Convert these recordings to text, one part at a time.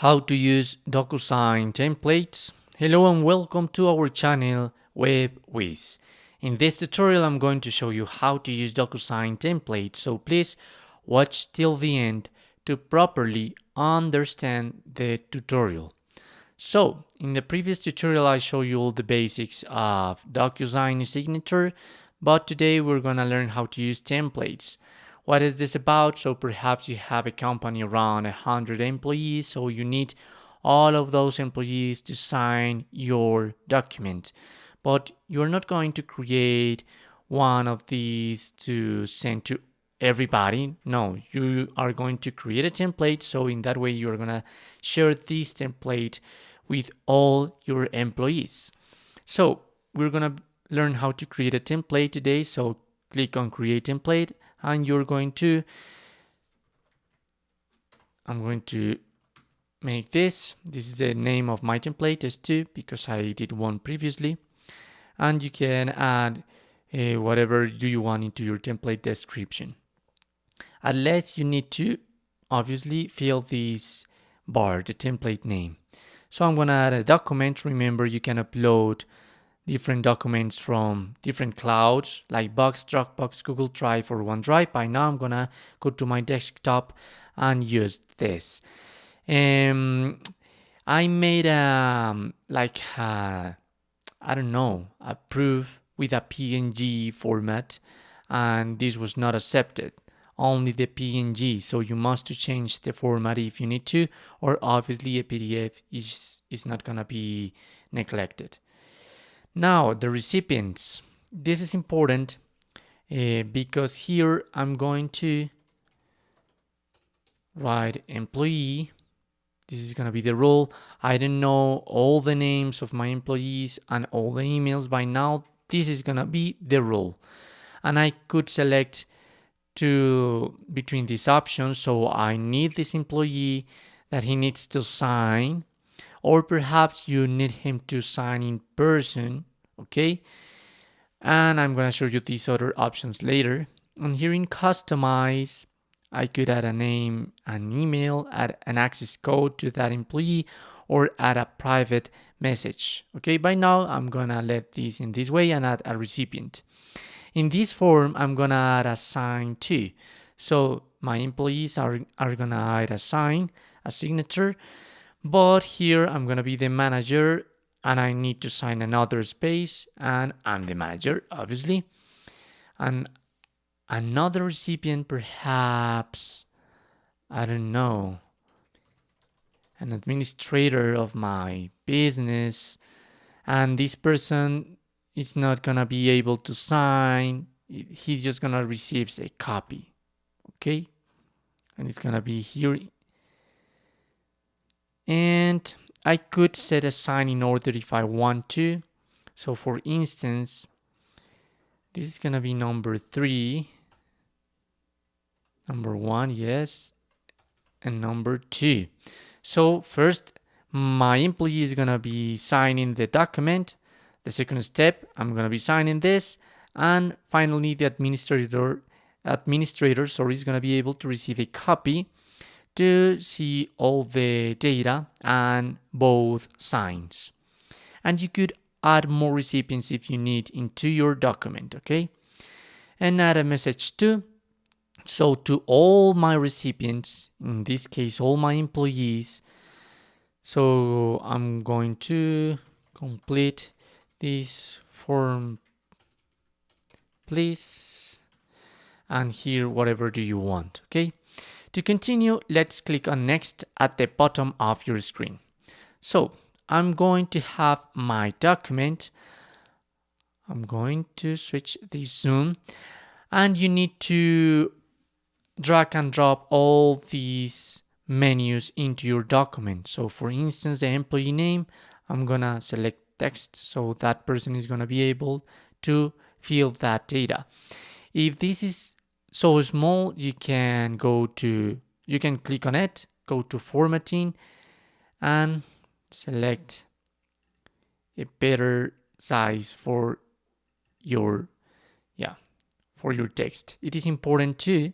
How to use Docusign templates. Hello and welcome to our channel Whizz. In this tutorial I'm going to show you how to use Docusign templates, so please watch till the end to properly understand the tutorial. So in the previous tutorial I showed you all the basics of Docusign signature, but today we're gonna learn how to use templates. What is this about? So perhaps you have a company around 100 employees, so you need all of those employees to sign your document. But you're not going to create one of these to send to everybody. No, you are going to create a template, so in that way you're gonna share this template with all your employees. So we're gonna learn how to create a template today, so click on create template and I'm going to make this is the name of my template, S2, because I did one previously, and you can add whatever do you want into your template description. Unless you need to obviously fill this bar, the template name. So I'm gonna add a document. Remember, you can upload different documents from different clouds like Box, Dropbox, Google Drive, or OneDrive. By now I'm gonna go to my desktop and use this. I made a proof with a PNG format, and this was not accepted. Only the PNG, so you must change the format if you need to, or obviously a PDF is not gonna be neglected. Now, the recipients. This is important because here I'm going to write employee. This is going to be the role. I don't know all the names of my employees and all the emails by now. This is going to be the role. And I could select between these options. So I need this employee that he needs to sign, or perhaps you need him to sign in person, okay? And I'm gonna show you these other options later. And here in customize, I could add a name, an email, add an access code to that employee, or add a private message. Okay, by now I'm gonna let this in this way and add a recipient. In this form, I'm gonna add a sign too. So my employees are gonna add a sign, a signature, but here I'm gonna be the manager and I need to sign another space, and I'm the manager, obviously. And another recipient, perhaps, I don't know, an administrator of my business, and this person is not gonna be able to sign. He's just gonna receive a copy, okay? And it's gonna be here. And I could set a sign in order if I want to. So for instance, this is gonna be number 3, number 1, yes, and number 2. So first, my employee is gonna be signing the document. The second step, I'm gonna be signing this, and finally the administrator is gonna be able to receive a copy to see all the data and both signs. And you could add more recipients if you need into your document, okay? And add a message too. So to all my recipients, in this case all my employees, so I'm going to complete this form, please, and here whatever do you want, okay? To continue, let's click on next at the bottom of your screen. So I'm going to have my document. I'm going to switch the zoom, and you need to drag and drop all these menus into your document. So for instance, the employee name, I'm gonna select text, so that person is gonna be able to fill that data. If this is so small, you can click on it, go to formatting, and select a better size for your text. It is important too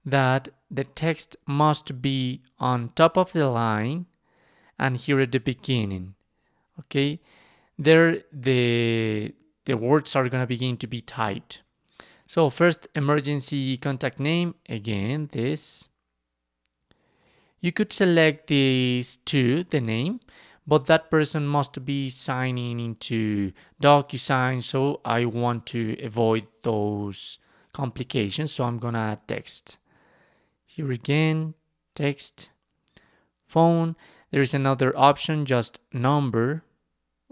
that the text must be on top of the line and here at the beginning. Okay, there the words are gonna begin to be typed. So first, emergency contact name, again this. You could select these two, the name, but that person must be signing into Docusign, so I want to avoid those complications, so I'm gonna add text. Here again, text, phone. There is another option, just number,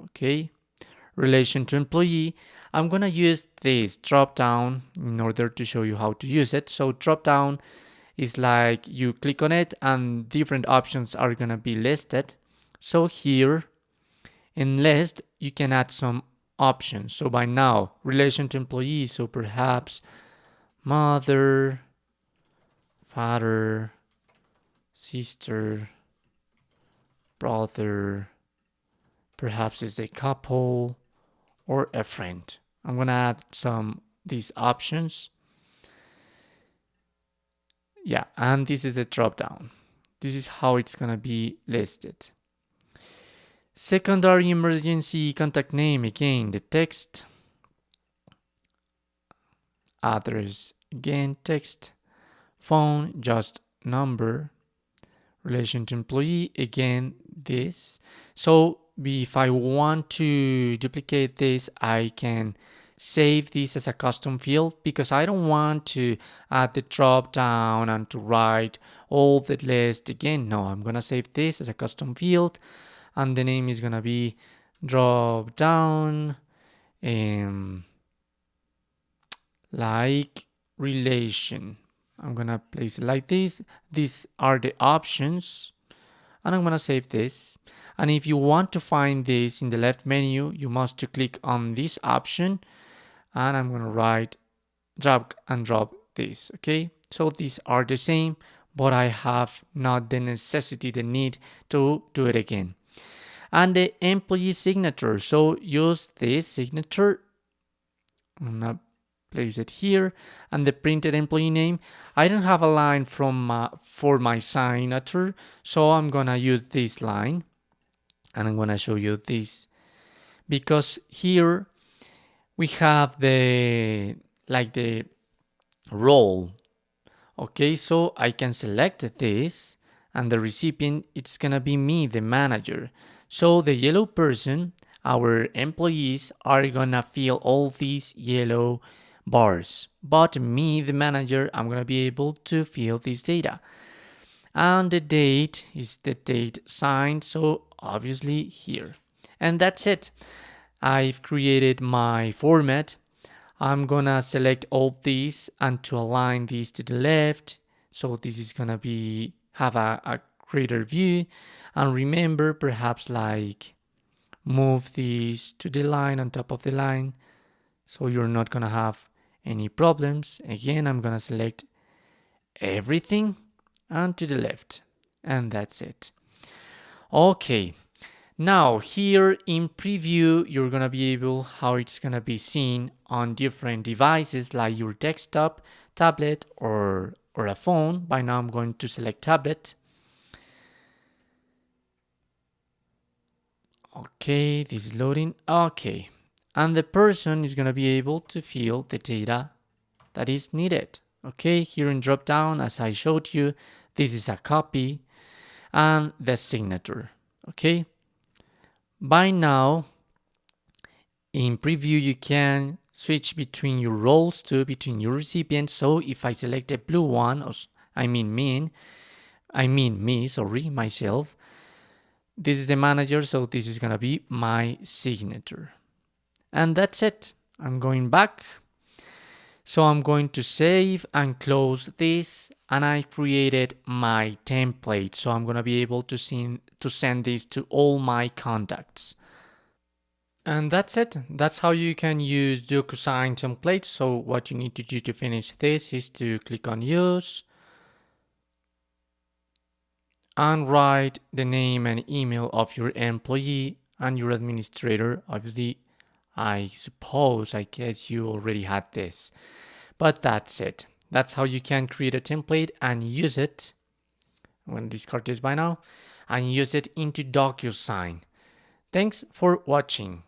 okay. Relation to employee. I'm gonna use this drop down in order to show you how to use it. So drop down is like you click on it and different options are gonna be listed. So here in list you can add some options. So by now, relation to employee, so perhaps mother, father, sister, brother, perhaps it's a couple or a friend. I'm gonna add some these options. Yeah, and this is a drop down. This is how it's gonna be listed. Secondary emergency contact name, again the text, address, again text, phone, just number, relation to employee, again this. So if I want to duplicate this, I can save this as a custom field because I don't want to add the drop down and to write all the list again. No, I'm gonna save this as a custom field and the name is gonna be drop down like relation. I'm gonna place it like this. These are the options and I'm gonna save this. And if you want to find this in the left menu, you must to click on this option and I'm gonna write drag and drop this. Okay, so these are the same, but I have not the necessity, the need to do it again. And the employee signature, so use this signature. I'm gonna place it here. And the printed employee name, I don't have a line from for my signature, so I'm gonna use this line and I'm gonna show you this because here we have the role. Okay, so I can select this and the recipient, it's gonna be me, the manager. So the yellow person, our employees are gonna fill all these yellow bars, but me, the manager, I'm gonna be able to fill this data. And the date is the date signed, so obviously here. And that's it. I've created my format. I'm gonna select all these and to align these to the left. So this is gonna be have a greater view. And remember, perhaps like move these to the line on top of the line so you're not gonna have any problems. Again, I'm gonna select everything and to the left, and that's it. Okay, now here in preview you're gonna be able how it's gonna be seen on different devices like your desktop, tablet, or a phone. By now I'm going to select tablet. Okay, this is loading. Okay, and the person is gonna be able to fill the data that is needed. Okay, here in drop down, as I showed you, this is a copy and the signature. Okay, by now in preview you can switch between your roles to between your recipients. So if I select the blue one, myself, this is the manager, so this is gonna be my signature. And that's it. I'm going back. So I'm going to save and close this, and I created my template. So I'm gonna be able to send this to all my contacts. And that's it. That's how you can use Docusign templates. So what you need to do to finish this is to click on use and write the name and email of your employee and your administrator. Obviously, I guess you already had this, but that's it. That's how you can create a template and use it. I'm going to discard this by now and use it into Docusign. Thanks for watching.